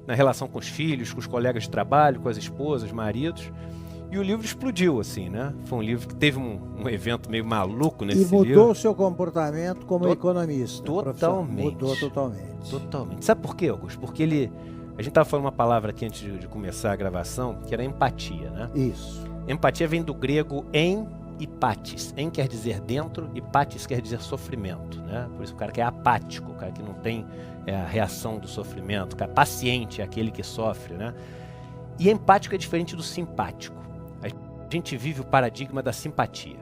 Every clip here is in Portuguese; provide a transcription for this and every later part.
na relação com os filhos, com os colegas de trabalho, com as esposas, maridos. E o livro explodiu, assim, né? Foi um livro que teve um evento meio maluco nesse livro. E mudou o seu comportamento como economista. Totalmente. Mudou totalmente. Totalmente. Sabe por quê, Augusto? Porque a gente estava falando uma palavra aqui antes de começar a gravação, que era empatia, né? Isso. Empatia vem do grego em e patis. Em quer dizer dentro e patis quer dizer sofrimento, né? Por isso o cara que é apático, o cara que não tem a reação do sofrimento, o cara paciente é aquele que sofre, né? E empático é diferente do simpático. A gente vive o paradigma da simpatia.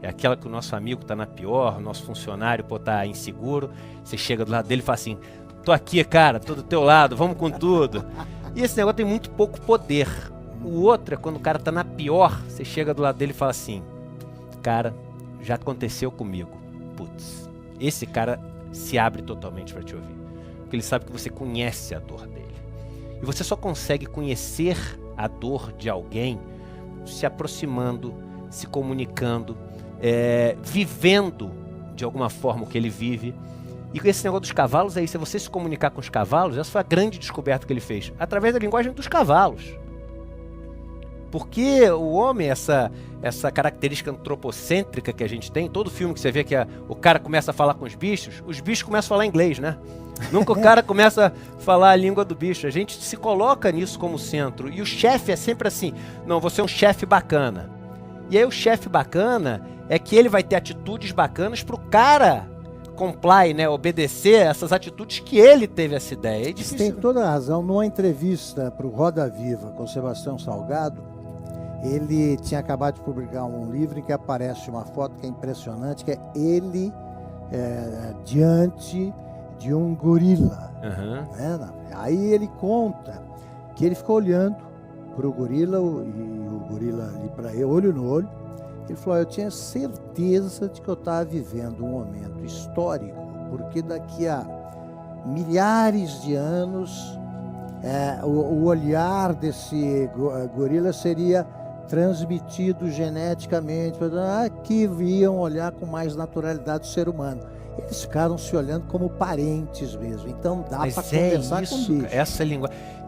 É aquela que o nosso amigo está na pior, o nosso funcionário está inseguro, você chega do lado dele e fala assim, tô aqui, cara, tô do teu lado, vamos com tudo. E esse negócio tem muito pouco poder. O outro é quando o cara está na pior, você chega do lado dele e fala assim, cara, já aconteceu comigo. Putz, esse cara se abre totalmente para te ouvir. Porque ele sabe que você conhece a dor dele. E você só consegue conhecer a dor de alguém se aproximando, se comunicando, vivendo de alguma forma o que ele vive. E com esse negócio dos cavalos é isso, é você se comunicar com os cavalos. Essa foi a grande descoberta que ele fez, através da linguagem dos cavalos. Porque o homem, essa característica antropocêntrica que a gente tem, todo filme que você vê que o cara começa a falar com os bichos começam a falar inglês, né? Nunca o cara começa a falar a língua do bicho. A gente se coloca nisso como centro. E o chefe é sempre assim, não, você é um chefe bacana. E aí o chefe bacana é que ele vai ter atitudes bacanas pro cara comply, né, obedecer essas atitudes que ele teve essa ideia. É difícil. Você tem toda a razão. Numa entrevista para o Roda Viva com o Sebastião Salgado, ele tinha acabado de publicar um livro em que aparece uma foto que é impressionante, que é ele diante de um gorila. Uhum. Né? Aí ele conta que ele ficou olhando para o gorila, e o gorila ali para ele, olho no olho. Ele falou, eu tinha certeza de que eu estava vivendo um momento histórico, porque daqui a milhares de anos o olhar desse gorila seria transmitido geneticamente, que iam olhar com mais naturalidade o ser humano. Eles ficaram se olhando como parentes mesmo. Então dá para conversar com o bicho.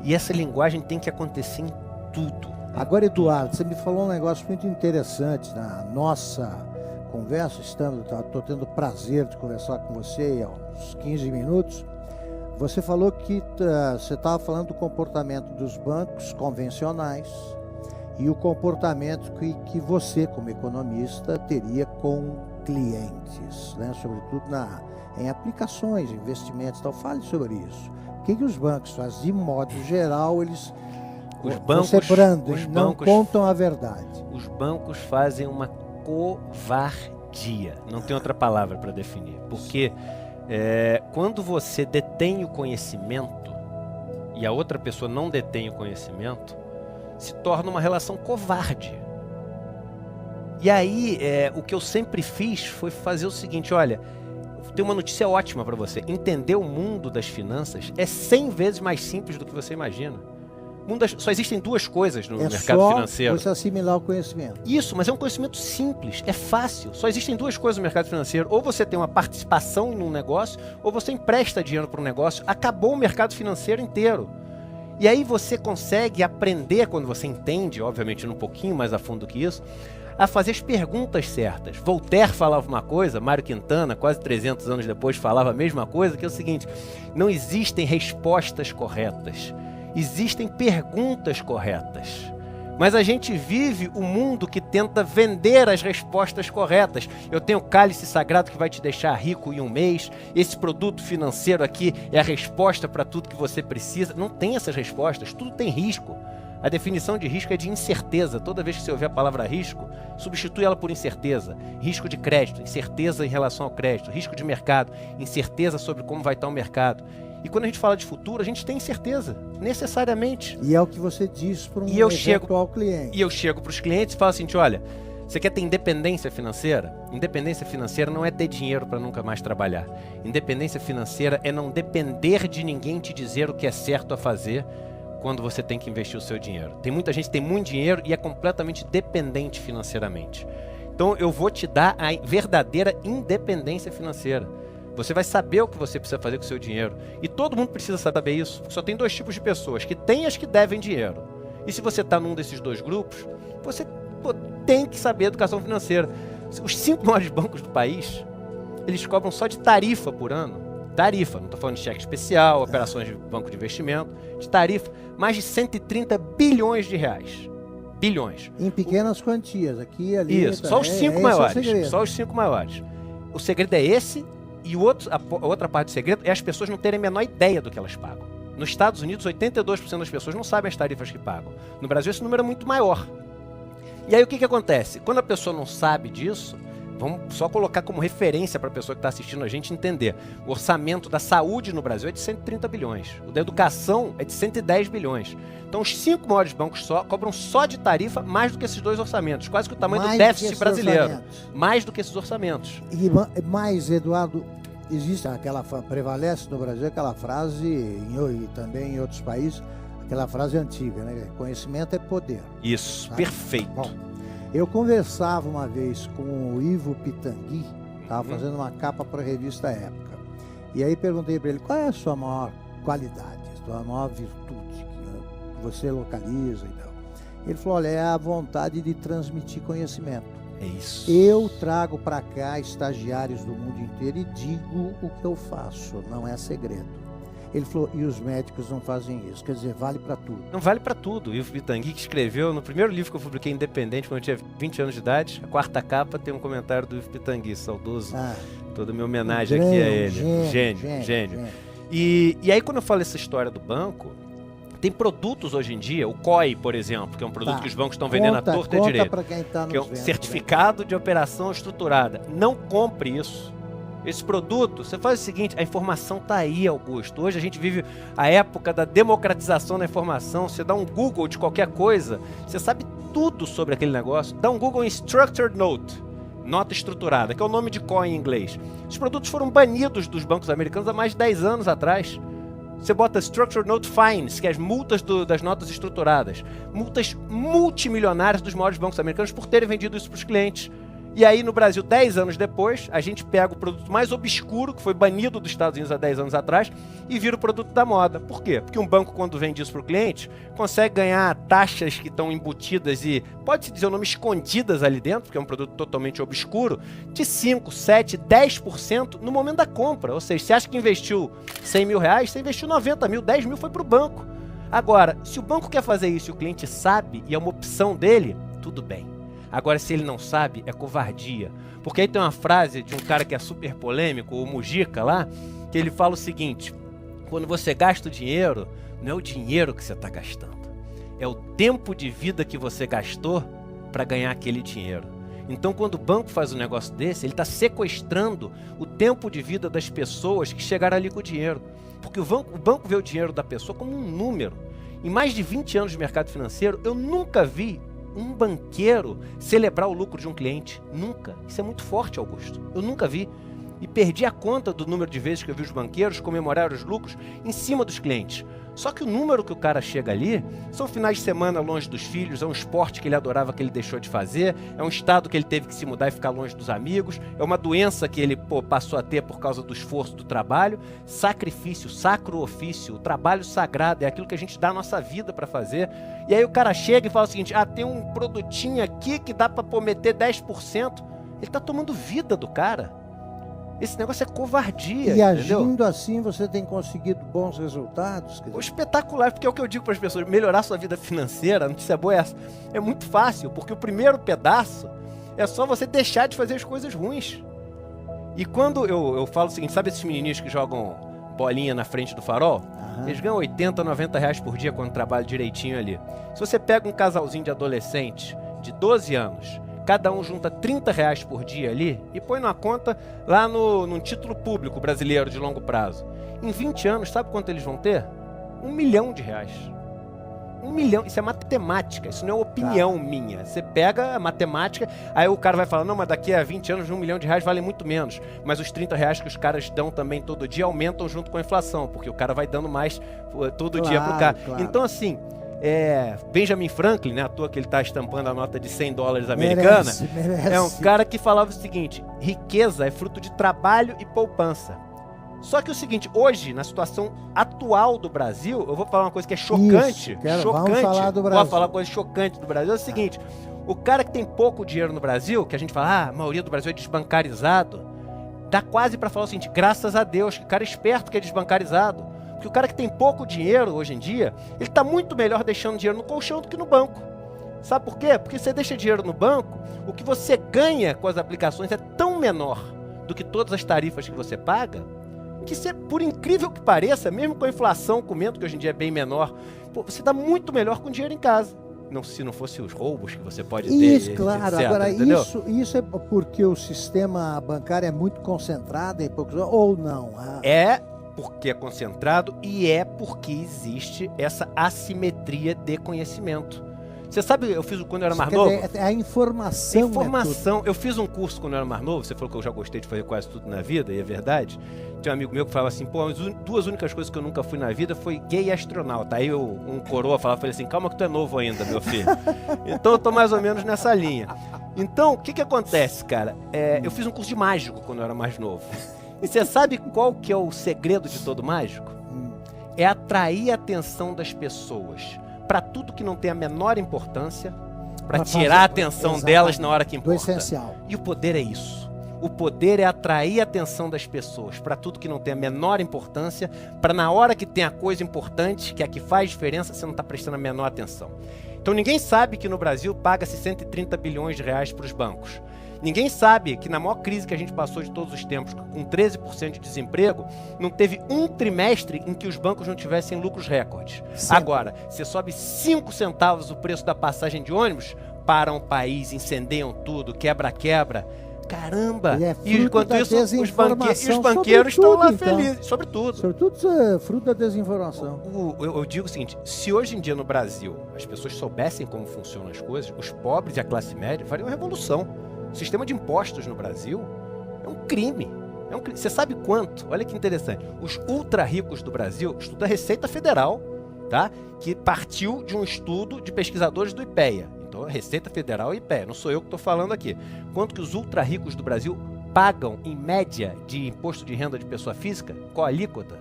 Essa linguagem tem que acontecer em tudo. Agora, Eduardo, você me falou um negócio muito interessante na nossa conversa. Estou tendo o prazer de conversar com você há uns 15 minutos. Você falou que você estava falando do comportamento dos bancos convencionais e o comportamento que você, como economista, teria com clientes, né? Sobretudo em aplicações, investimentos. Então, fale sobre isso. O que os bancos fazem? De modo geral, eles não contam a verdade. Os bancos fazem uma covardia. Não tem outra palavra para definir. Porque quando você detém o conhecimento e a outra pessoa não detém o conhecimento, se torna uma relação covarde. E aí, o que eu sempre fiz foi fazer o seguinte, olha, tem uma notícia ótima para você. Entender o mundo das finanças é 100 vezes mais simples do que você imagina. Só existem duas coisas no mercado financeiro. É só você assimilar o conhecimento. Isso, mas é um conhecimento simples, é fácil. Só existem duas coisas no mercado financeiro. Ou você tem uma participação em um negócio, ou você empresta dinheiro para um negócio. Acabou o mercado financeiro inteiro. E aí você consegue aprender, quando você entende, obviamente um pouquinho mais a fundo que isso, a fazer as perguntas certas. Voltaire falava uma coisa, Mário Quintana, quase 300 anos depois, falava a mesma coisa, que é o seguinte, não existem respostas corretas, existem perguntas corretas. Mas a gente vive um mundo que tenta vender as respostas corretas. Eu tenho o cálice sagrado que vai te deixar rico em um mês. Esse produto financeiro aqui é a resposta para tudo que você precisa. Não tem essas respostas, tudo tem risco. A definição de risco é de incerteza. Toda vez que você ouvir a palavra risco, substitui ela por incerteza. Risco de crédito, incerteza em relação ao crédito. Risco de mercado, incerteza sobre como vai estar o mercado. E quando a gente fala de futuro, a gente tem incerteza, necessariamente. E é o que você diz para um eventual cliente. E eu chego para os clientes e falo assim, olha, você quer ter independência financeira? Independência financeira não é ter dinheiro para nunca mais trabalhar. Independência financeira é não depender de ninguém te dizer o que é certo a fazer quando você tem que investir o seu dinheiro. Tem muita gente que tem muito dinheiro e é completamente dependente financeiramente. Então eu vou te dar a verdadeira independência financeira. Você vai saber o que você precisa fazer com o seu dinheiro. E todo mundo precisa saber isso. Só tem dois tipos de pessoas, que têm e as que devem dinheiro. E se você está num desses dois grupos, você tem que saber educação financeira. Os 5 maiores bancos do país, eles cobram só de tarifa por ano. Tarifa, não estou falando de cheque especial, operações de banco de investimento, de tarifa, mais de 130 bilhões de reais. Bilhões. Em pequenas quantias, aqui e ali. Isso, só os 5 maiores. Só os 5 maiores. O segredo é esse, e a outra parte do segredo é as pessoas não terem a menor ideia do que elas pagam. Nos Estados Unidos, 82% das pessoas não sabem as tarifas que pagam. No Brasil, esse número é muito maior. E aí, o que acontece? Quando a pessoa não sabe disso, vamos só colocar como referência para a pessoa que está assistindo a gente entender. O orçamento da saúde no Brasil é de 130 bilhões. O da educação é de 110 bilhões. Então, os 5 maiores bancos cobram só de tarifa mais do que esses dois orçamentos. Quase que o tamanho do déficit brasileiro. Mais do que esses orçamentos. E mais, Eduardo, existe prevalece no Brasil aquela frase, e também em outros países, aquela frase antiga, né? Conhecimento é poder. Isso, sabe? Perfeito. Bom, eu conversava uma vez com o Ivo Pitangui, estava fazendo uma capa para a revista Época. E aí perguntei para ele, qual é a sua maior qualidade, a sua maior virtude que você localiza e tal. Ele falou, olha, é a vontade de transmitir conhecimento. É isso. Eu trago para cá estagiários do mundo inteiro e digo o que eu faço, não é segredo. Ele falou, e os médicos não fazem isso, quer dizer, vale para tudo. Não vale para tudo. O Ivo Pitangui, que escreveu no primeiro livro que eu publiquei independente, quando eu tinha 20 anos de idade, a 4ª capa tem um comentário do Ivo Pitangui, saudoso. Toda minha homenagem aqui a ele. Gênio. E aí, quando eu falo essa história do banco, tem produtos hoje em dia, o COI, por exemplo, que é um produto que os bancos estão vendendo à torta e à direita, pra quem tá que é um certificado de operação estruturada. Não compre isso. Esse produto, você faz o seguinte, a informação está aí, Augusto. Hoje a gente vive a época da democratização da informação. Você dá um Google de qualquer coisa, você sabe tudo sobre aquele negócio. Dá um Google em Structured Note, nota estruturada, que é o nome de COI em inglês. Os produtos foram banidos dos bancos americanos há mais de 10 anos atrás. Você bota Structured Note Fines, que é as multas das notas estruturadas. Multas multimilionárias dos maiores bancos americanos por terem vendido isso para os clientes. E aí, no Brasil, 10 anos depois, a gente pega o produto mais obscuro, que foi banido dos Estados Unidos há 10 anos atrás, e vira o produto da moda. Por quê? Porque um banco, quando vende isso para o cliente, consegue ganhar taxas que estão embutidas e, pode-se dizer o nome, escondidas ali dentro, porque é um produto totalmente obscuro, de 5, 7, 10% no momento da compra. Ou seja, você acha que investiu 100 mil reais, você investiu 90 mil, 10 mil foi para o banco. Agora, se o banco quer fazer isso e o cliente sabe, e é uma opção dele, tudo bem. Agora, se ele não sabe, é covardia. Porque aí tem uma frase de um cara que é super polêmico, o Mujica lá, que ele fala o seguinte, quando você gasta o dinheiro, não é o dinheiro que você está gastando, é o tempo de vida que você gastou para ganhar aquele dinheiro. Então, quando o banco faz um negócio desse, ele está sequestrando o tempo de vida das pessoas que chegaram ali com o dinheiro. Porque o banco vê o dinheiro da pessoa como um número. Em mais de 20 anos de mercado financeiro, eu nunca vi um banqueiro celebrar o lucro de um cliente. Nunca. Isso é muito forte, Augusto. Eu nunca vi. E perdi a conta do número de vezes que eu vi os banqueiros comemorar os lucros em cima dos clientes. Só que o número que o cara chega ali são finais de semana longe dos filhos, é um esporte que ele adorava que ele deixou de fazer, é um estado que ele teve que se mudar e ficar longe dos amigos, é uma doença que ele passou a ter por causa do esforço do trabalho. Sacrifício, sacro ofício, o trabalho sagrado, é aquilo que a gente dá a nossa vida para fazer. E aí o cara chega e fala o seguinte, tem um produtinho aqui que dá para meter 10%. Ele está tomando vida do cara. Esse negócio é covardia, e entendeu? Agindo assim, você tem conseguido bons resultados? Espetacular, porque é o que eu digo para as pessoas, melhorar sua vida financeira, a notícia boa é essa, é muito fácil, porque o primeiro pedaço é só você deixar de fazer as coisas ruins. E quando eu falo o seguinte, sabe esses menininhos que jogam bolinha na frente do farol? Eles ganham 80, 90 reais por dia quando trabalham direitinho ali. Se você pega um casalzinho de adolescente de 12 anos, cada um junta 30 reais por dia ali e põe na conta lá num título público brasileiro de longo prazo. Em 20 anos, sabe quanto eles vão ter? 1 milhão de reais. 1 milhão, isso é matemática, isso não é opinião minha. Você pega a matemática, aí o cara vai falar, não, mas daqui a 20 anos 1 milhão de reais vale muito menos. Mas os 30 reais que os caras dão também todo dia aumentam junto com a inflação, porque o cara vai dando mais todo dia pro cara. Então assim, Benjamin Franklin, né, à toa que ele está estampando a nota de $100 americana, merece. é um cara que falava o seguinte: riqueza é fruto de trabalho e poupança. Só que o seguinte, hoje, na situação atual do Brasil, eu vou falar uma coisa que é chocante. Vamos falar do Brasil. Vou falar uma coisa chocante do Brasil, é o seguinte: o cara que tem pouco dinheiro no Brasil, que a gente fala, a maioria do Brasil é desbancarizado, dá quase para falar o seguinte: graças a Deus, que cara esperto que é desbancarizado. Porque o cara que tem pouco dinheiro hoje em dia, ele está muito melhor deixando dinheiro no colchão do que no banco. Sabe por quê? Porque você deixa dinheiro no banco, o que você ganha com as aplicações é tão menor do que todas as tarifas que você paga, que você, por incrível que pareça, mesmo com a inflação comendo, que hoje em dia é bem menor, você dá muito melhor com dinheiro em casa. Não, se não fosse os roubos que você pode ter. Isso, claro. Etc, agora, entendeu? isso é porque o sistema bancário é muito concentrado em poucos, ou não? É porque é concentrado e é porque existe essa assimetria de conhecimento. Você sabe, eu fiz quando eu era mais novo. A informação. Informação. Eu fiz um curso quando eu era mais novo. Você falou que eu já gostei de fazer quase tudo na vida, e é verdade. Tinha um amigo meu que falava assim: pô, as duas únicas coisas que eu nunca fui na vida foi gay e astronauta. Aí um coroa falei assim: calma que tu é novo ainda, meu filho. Então eu tô mais ou menos nessa linha. Então, o que acontece, cara? Eu fiz um curso de mágico quando eu era mais novo. E você sabe qual que é o segredo de todo mágico? É atrair a atenção das pessoas para tudo que não tem a menor importância, para tirar a atenção delas na hora que importa. Do essencial. E o poder é isso. O poder é atrair a atenção das pessoas para tudo que não tem a menor importância, para na hora que tem a coisa importante, que é a que faz diferença, você não está prestando a menor atenção. Então ninguém sabe que no Brasil paga-se 130 bilhões de reais para os bancos. Ninguém sabe que na maior crise que a gente passou de todos os tempos, com 13% de desemprego, não teve um trimestre em que os bancos não tivessem lucros recordes. Sim. Agora, você sobe 5 centavos o preço da passagem de ônibus, param o país, incendeiam tudo, quebra-quebra. Caramba! E enquanto isso, os banqueiros estão lá felizes. Sobretudo. Sobretudo é fruto da desinformação. Eu digo o seguinte: se hoje em dia no Brasil as pessoas soubessem como funcionam as coisas, os pobres e a classe média fariam uma revolução. O sistema de impostos no Brasil é um crime. Você sabe quanto? Olha que interessante. Os ultra ricos do Brasil, estudo da Receita Federal, tá? Que partiu de um estudo de pesquisadores do IPEA. Então, Receita Federal e IPEA. Não sou eu que estou falando aqui. Quanto que os ultra ricos do Brasil pagam, em média, de imposto de renda de pessoa física? Qual a alíquota?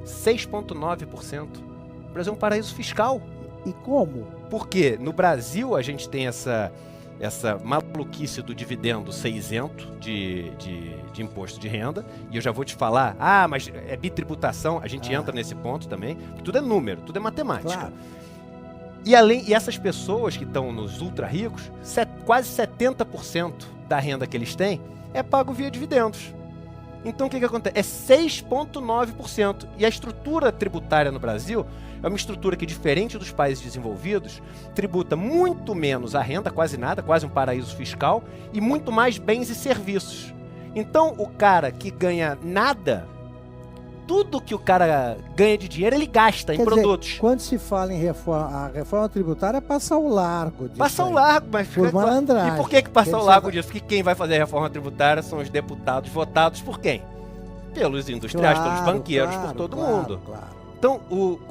6,9%. O Brasil é um paraíso fiscal. E como? Porque no Brasil a gente tem essa maluquice do dividendo ser isento de imposto de renda, e eu já vou te falar, mas é bitributação, a gente entra nesse ponto também, porque tudo é número, tudo é matemática. Claro. E essas pessoas que estão nos ultra ricos, quase 70% da renda que eles têm é pago via dividendos. Então o que acontece? É 6,9%. E a estrutura tributária no Brasil é uma estrutura que, diferente dos países desenvolvidos, tributa muito menos a renda, quase nada, quase um paraíso fiscal, e muito mais bens e serviços. Então o cara que ganha nada, tudo que o cara ganha de dinheiro, ele gasta em produtos. Dizer, quando se fala em reforma, a reforma tributária passa ao largo disso. Passa ao largo, mas... Por malandragem. E por que passa ao largo disso? Porque quem vai fazer a reforma tributária são os deputados votados por quem? Pelos industriais, pelos banqueiros, por todo mundo. Claro. Então,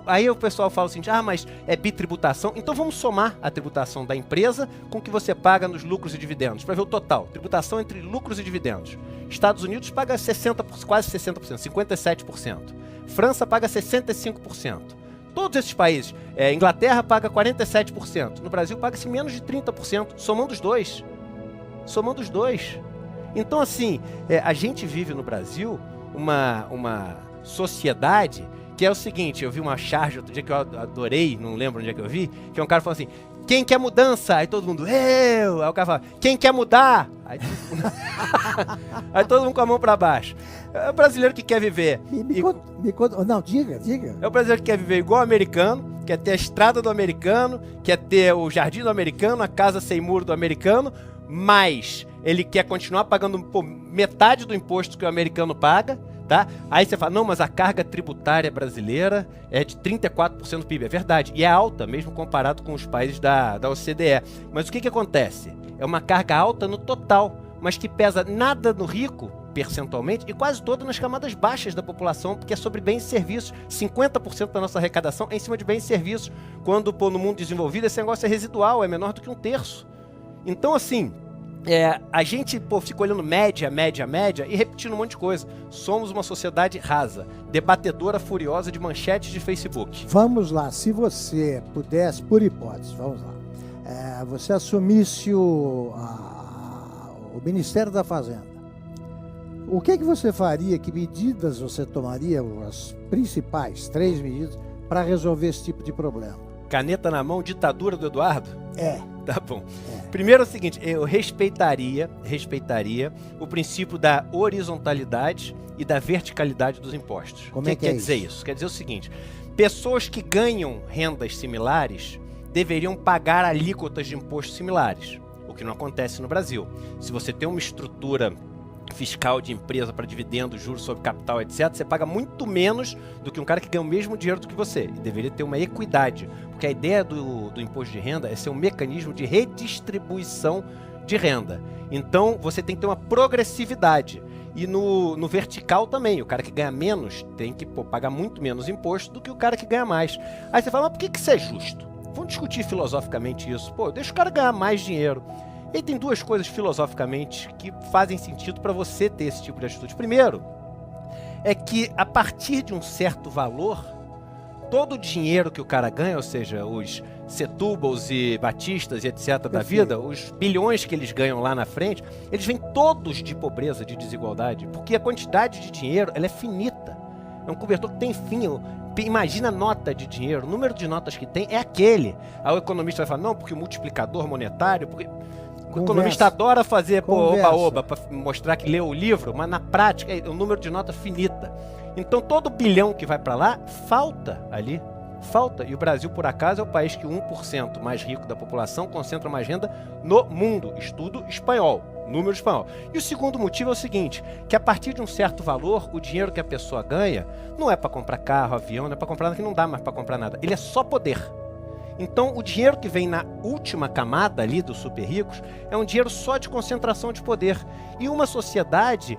aí o pessoal fala assim, mas é bitributação. Então vamos somar a tributação da empresa com o que você paga nos lucros e dividendos, para ver o total. Tributação entre lucros e dividendos. Estados Unidos paga 60%, quase 60%, 57%. França paga 65%. Todos esses países, Inglaterra paga 47%. No Brasil paga-se menos de 30%, somando os dois. Então, assim, a gente vive no Brasil uma sociedade que é o seguinte: eu vi uma charge outro dia que eu adorei, não lembro onde é que eu vi, que um cara falou assim: quem quer mudança? Aí todo mundo, eu! Aí o cara fala, quem quer mudar? Aí todo mundo com a mão para baixo. É o brasileiro que quer viver. Me conta. Não, diga. É o brasileiro que quer viver igual o americano, quer ter a estrada do americano, quer ter o jardim do americano, a casa sem muro do americano, mas ele quer continuar pagando metade do imposto que o americano paga. Tá? Aí você fala, não, mas a carga tributária brasileira é de 34% do PIB. É verdade, e é alta, mesmo comparado com os países da OCDE. Mas o que acontece? É uma carga alta no total, mas que pesa nada no rico percentualmente, e quase toda nas camadas baixas da população, porque é sobre bens e serviços. 50% da nossa arrecadação é em cima de bens e serviços. Quando, pô, no mundo desenvolvido, esse negócio é residual, é menor do que 1/3. Então, assim, a gente, pô, fica olhando média e repetindo um monte de coisa. Somos uma sociedade rasa, debatedora, furiosa de manchetes de Facebook. Vamos lá, se você pudesse, por hipótese, vamos lá, você assumisse o Ministério da Fazenda, o que você faria, que medidas você tomaria, as principais 3 medidas, para resolver esse tipo de problema? Caneta na mão, ditadura do Eduardo? Tá bom. Primeiro é o seguinte, eu respeitaria o princípio da horizontalidade e da verticalidade dos impostos. Como é que quer dizer isso? Quer dizer o seguinte, pessoas que ganham rendas similares deveriam pagar alíquotas de impostos similares, o que não acontece no Brasil. Se você tem uma estrutura fiscal de empresa para dividendos, juros sobre capital, etc., você paga muito menos do que um cara que ganha o mesmo dinheiro do que você. E deveria ter uma equidade, porque a ideia do imposto de renda é ser um mecanismo de redistribuição de renda. Então, você tem que ter uma progressividade. E no vertical também, o cara que ganha menos tem que pagar muito menos imposto do que o cara que ganha mais. Aí você fala, mas por que isso é justo? Vamos discutir filosoficamente isso. Pô, deixa o cara ganhar mais dinheiro. E aí tem 2 coisas filosoficamente que fazem sentido para você ter esse tipo de atitude. Primeiro, é que a partir de um certo valor, todo o dinheiro que o cara ganha, ou seja, os Setubals e Batistas e etc. da vida, os bilhões que eles ganham lá na frente, eles vêm todos de pobreza, de desigualdade, porque a quantidade de dinheiro ela é finita. É um cobertor que tem fim. Imagina a nota de dinheiro, o número de notas que tem é aquele. Aí o economista vai falar, não, porque o multiplicador monetário... porque o economista adora fazer oba-oba para mostrar que leu o livro, mas na prática é um número de nota finita. Então todo bilhão que vai para lá, falta ali. Falta. E o Brasil, por acaso, é o país que 1% mais rico da população concentra mais renda no mundo. Estudo espanhol, número espanhol. E o segundo motivo é o seguinte, que a partir de um certo valor, o dinheiro que a pessoa ganha não é para comprar carro, avião, não é para comprar nada, que não dá mais para comprar nada. Ele é só poder. Então, o dinheiro que vem na última camada ali dos super ricos é um dinheiro só de concentração de poder. E uma sociedade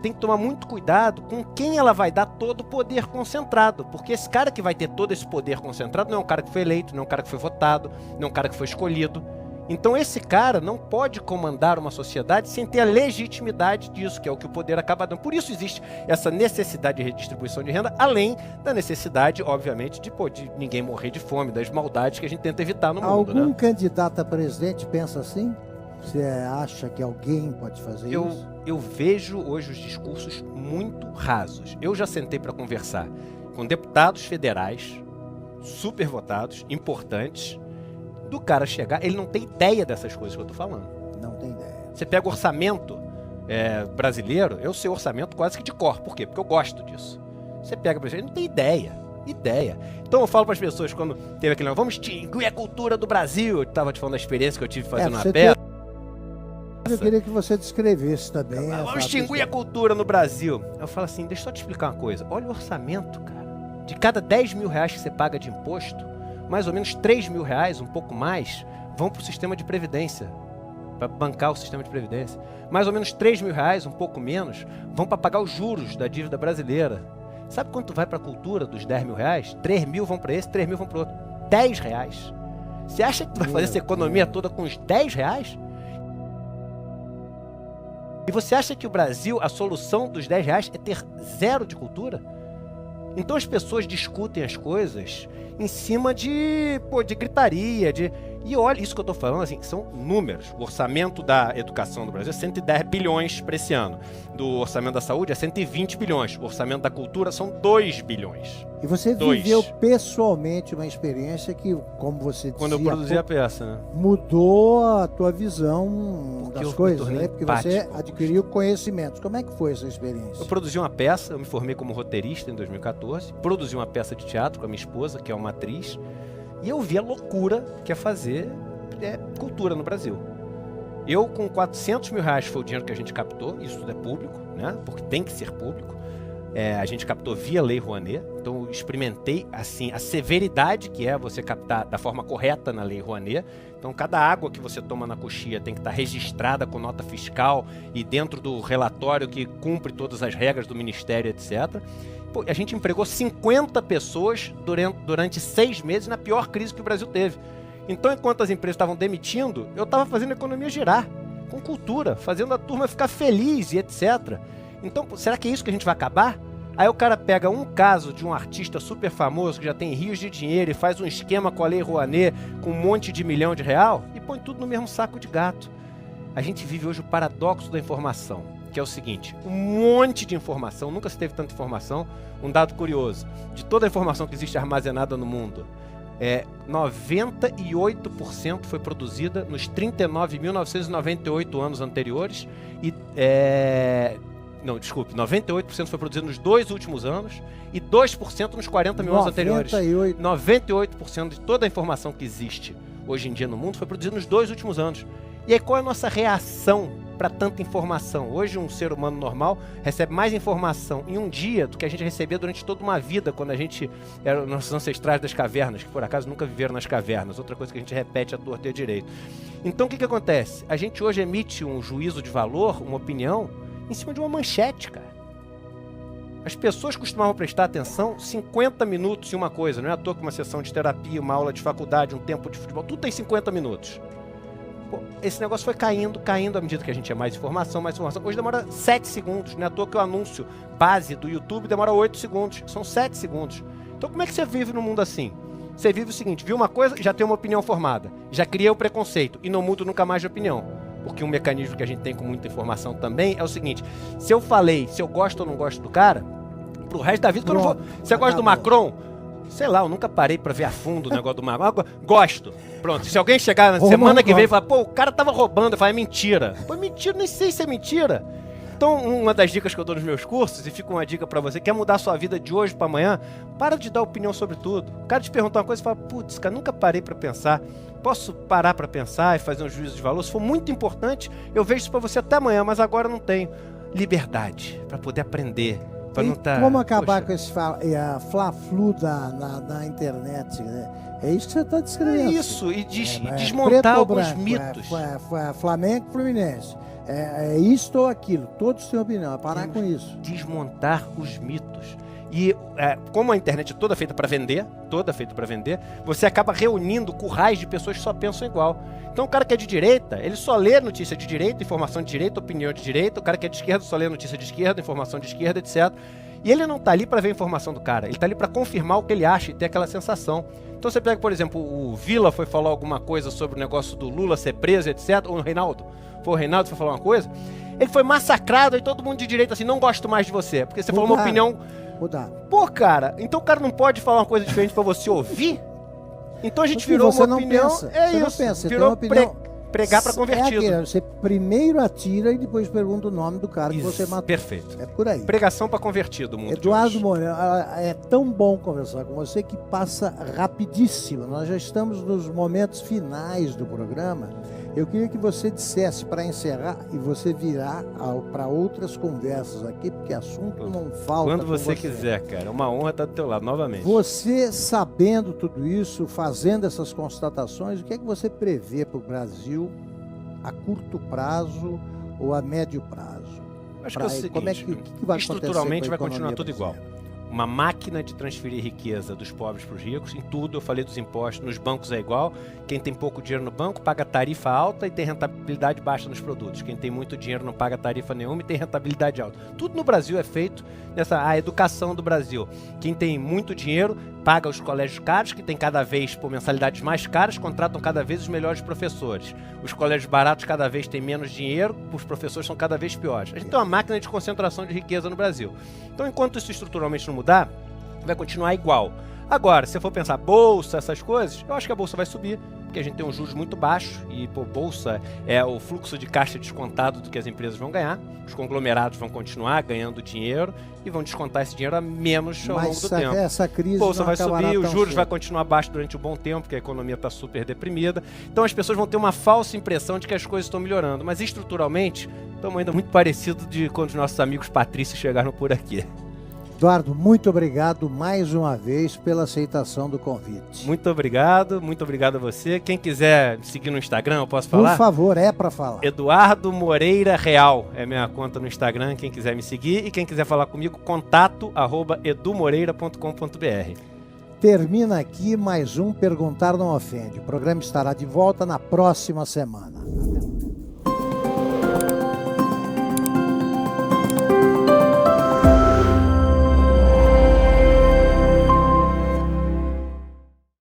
tem que tomar muito cuidado com quem ela vai dar todo o poder concentrado. Porque esse cara que vai ter todo esse poder concentrado não é um cara que foi eleito, não é um cara que foi votado, não é um cara que foi escolhido. Então, esse cara não pode comandar uma sociedade sem ter a legitimidade disso, que é o que o poder acaba dando. Por isso existe essa necessidade de redistribuição de renda, além da necessidade, obviamente, de ninguém morrer de fome, das maldades que a gente tenta evitar no mundo. Algum candidato a presidente pensa assim? Você acha que alguém pode fazer isso? Eu vejo hoje os discursos muito rasos. Eu já sentei para conversar com deputados federais, super votados, importantes, do cara chegar, ele não tem ideia dessas coisas que eu tô falando. Não tem ideia. Você pega o orçamento brasileiro, eu sei orçamento quase que de cor. Por quê? Porque eu gosto disso. Você pega, por exemplo, ele não tem ideia. Então eu falo para as pessoas, quando teve aquele, vamos extinguir a cultura do Brasil. Eu estava te falando da experiência que eu tive fazendo uma peça. Eu queria que você descrevesse também. Vamos extinguir a cultura no Brasil. Eu falo assim, deixa eu só te explicar uma coisa. Olha o orçamento, cara. De cada 10 mil reais que você paga de imposto, mais ou menos 3 mil reais, um pouco mais, vão para o sistema de previdência, para bancar o sistema de previdência. Mais ou menos 3 mil reais, um pouco menos, vão para pagar os juros da dívida brasileira. Sabe quanto vai para a cultura dos 10 mil reais? 3 mil vão para esse, 3 mil vão para o outro. 10 reais. Você acha que tu vai fazer essa economia toda com os 10 reais? E você acha que o Brasil, a solução dos 10 reais é ter zero de cultura? Então as pessoas discutem as coisas em cima de gritaria, E olha, isso que eu estou falando, assim, são números. O orçamento da educação do Brasil é 110 bilhões para esse ano. Do orçamento da saúde é 120 bilhões. O orçamento da cultura são 2 bilhões. E você viveu pessoalmente uma experiência que, como você dizia... Quando eu produzi a peça, né? Mudou a tua visão das coisas, né? Porque você empático, adquiriu conhecimentos. Como é que foi essa experiência? Eu produzi uma peça, eu me formei como roteirista em 2014. Produzi uma peça de teatro com a minha esposa, que é uma atriz. E eu vi a loucura que é fazer cultura no Brasil. Eu, com 400 mil reais, foi o dinheiro que a gente captou, isso tudo é público, né? Porque tem que ser público. a gente captou via Lei Rouanet, então eu experimentei assim, a severidade que é você captar da forma correta na Lei Rouanet. Então cada água que você toma na coxia tem que estar registrada com nota fiscal e dentro do relatório que cumpre todas as regras do Ministério, etc. Pô, a gente empregou 50 pessoas durante 6 meses na pior crise que o Brasil teve. Então, enquanto as empresas estavam demitindo, eu estava fazendo a economia girar, com cultura, fazendo a turma ficar feliz e etc. Então, será que é isso que a gente vai acabar? Aí o cara pega um caso de um artista super famoso que já tem rios de dinheiro e faz um esquema com a Lei Rouanet com um monte de milhão de real e põe tudo no mesmo saco de gato. A gente vive hoje o paradoxo da informação, que é o seguinte, um monte de informação, nunca se teve tanta informação. Um dado curioso, de toda a informação que existe armazenada no mundo, 98% foi produzida nos 39.998 anos anteriores e 98% foi produzido nos 2 últimos anos e 2% nos 40 mil anos anteriores. 98% de toda a informação que existe hoje em dia no mundo foi produzida nos 2 últimos anos. E aí qual é a nossa reação para tanta informação? Hoje um ser humano normal recebe mais informação em um dia do que a gente recebia durante toda uma vida, quando a gente era nossos ancestrais das cavernas, que por acaso nunca viveram nas cavernas, outra coisa que a gente repete à torta e à direito. Então o que acontece? A gente hoje emite um juízo de valor, uma opinião, em cima de uma manchete, cara. As pessoas costumavam prestar atenção 50 minutos em uma coisa, não é à toa que uma sessão de terapia, uma aula de faculdade, um tempo de futebol, tudo tem 50 minutos. Pô, esse negócio foi caindo à medida que a gente tinha mais informação. Hoje demora 7 segundos, não é à toa que o anúncio base do YouTube demora 8 segundos, são 7 segundos. Então como é que você vive num mundo assim? Você vive o seguinte, viu uma coisa, já tem uma opinião formada, já cria o preconceito e não muda nunca mais de opinião. Porque um mecanismo que a gente tem com muita informação também é o seguinte, se eu falei, se eu gosto ou não gosto do cara, pro resto da vida, que eu não vou... Você gosta do Macron? Sei lá, eu nunca parei pra ver a fundo o negócio do Macron. Gosto. Pronto, se alguém chegar na semana que vem e falar, pô, o cara tava roubando, eu falo, é mentira. Pô, mentira, nem sei se é mentira. Então, uma das dicas que eu dou nos meus cursos, e fica uma dica pra você, quer mudar a sua vida de hoje pra amanhã, para de dar opinião sobre tudo. O cara te perguntar uma coisa e fala, putz, cara, nunca parei pra pensar. Posso parar pra pensar e fazer um juízo de valor? Se for muito importante, eu vejo isso pra você até amanhã, mas agora não tenho. Liberdade, pra poder aprender. Como acabar com esse fla-flu na internet, né? É isso que você está descrevendo. É isso, e desmontar alguns mitos. Flamengo e Fluminense. É isto ou aquilo. Todos têm opinião. Parar com isso. Desmontar os mitos. E como a internet é toda feita para vender, você acaba reunindo currais de pessoas que só pensam igual. Então o cara que é de direita, ele só lê notícia de direita, informação de direita, opinião de direita. O cara que é de esquerda só lê notícia de esquerda, informação de esquerda, etc. E ele não está ali para ver a informação do cara, ele está ali para confirmar o que ele acha e ter aquela sensação. Então você pega, por exemplo, o Vila foi falar alguma coisa sobre o negócio do Lula ser preso, etc. Ou o Reinaldo. Foi o Reinaldo que foi falar uma coisa. Ele foi massacrado e todo mundo de direita assim, não gosto mais de você, porque você falou uma opinião... Pô, cara, então o cara não pode falar uma coisa diferente pra você ouvir? Então a gente virou uma opinião... Virou pregar pra convertido. Você primeiro atira e depois pergunta o nome do cara que você matou. Perfeito. É por aí. Pregação pra convertido, mundo. Eduardo Moura, é tão bom conversar com você que passa rapidíssimo. Nós já estamos nos momentos finais do programa. Eu queria que você dissesse para encerrar e você virar para outras conversas aqui, porque assunto não falta. Quando você quiser, cara. É uma honra estar do teu lado novamente. Você, sabendo tudo isso, fazendo essas constatações, o que é que você prevê para o Brasil a curto prazo ou a médio prazo? Acho que é o seguinte, que vai estruturalmente vai continuar tudo igual. Uma máquina de transferir riqueza dos pobres para os ricos, em tudo, eu falei dos impostos, nos bancos é igual, quem tem pouco dinheiro no banco paga tarifa alta e tem rentabilidade baixa nos produtos, quem tem muito dinheiro não paga tarifa nenhuma e tem rentabilidade alta. Tudo no Brasil é feito a educação do Brasil. Quem tem muito dinheiro paga os colégios caros, que tem cada vez por mensalidades mais caras, contratam cada vez os melhores professores. Os colégios baratos cada vez têm menos dinheiro, os professores são cada vez piores. A gente tem uma máquina de concentração de riqueza no Brasil. Então, enquanto isso estruturalmente não mudar, vai continuar igual. Agora, se eu for pensar bolsa, essas coisas, eu acho que a bolsa vai subir, porque a gente tem um juros muito baixo e, bolsa é o fluxo de caixa descontado do que as empresas vão ganhar. Os conglomerados vão continuar ganhando dinheiro e vão descontar esse dinheiro a menos ao longo do tempo. Essa crise bolsa vai subir, os juros vai continuar baixo durante um bom tempo, porque a economia está super deprimida. Então as pessoas vão ter uma falsa impressão de que as coisas estão melhorando, mas estruturalmente estamos ainda muito parecidos de quando os nossos amigos patrícios chegaram por aqui. Eduardo, muito obrigado mais uma vez pela aceitação do convite. Muito obrigado a você. Quem quiser me seguir no Instagram, eu posso falar? Por favor, é para falar. Eduardo Moreira Real é minha conta no Instagram, quem quiser me seguir. E quem quiser falar comigo, contato@edumoreira.com.br. Termina aqui mais um Perguntar Não Ofende. O programa estará de volta na próxima semana. Até mais.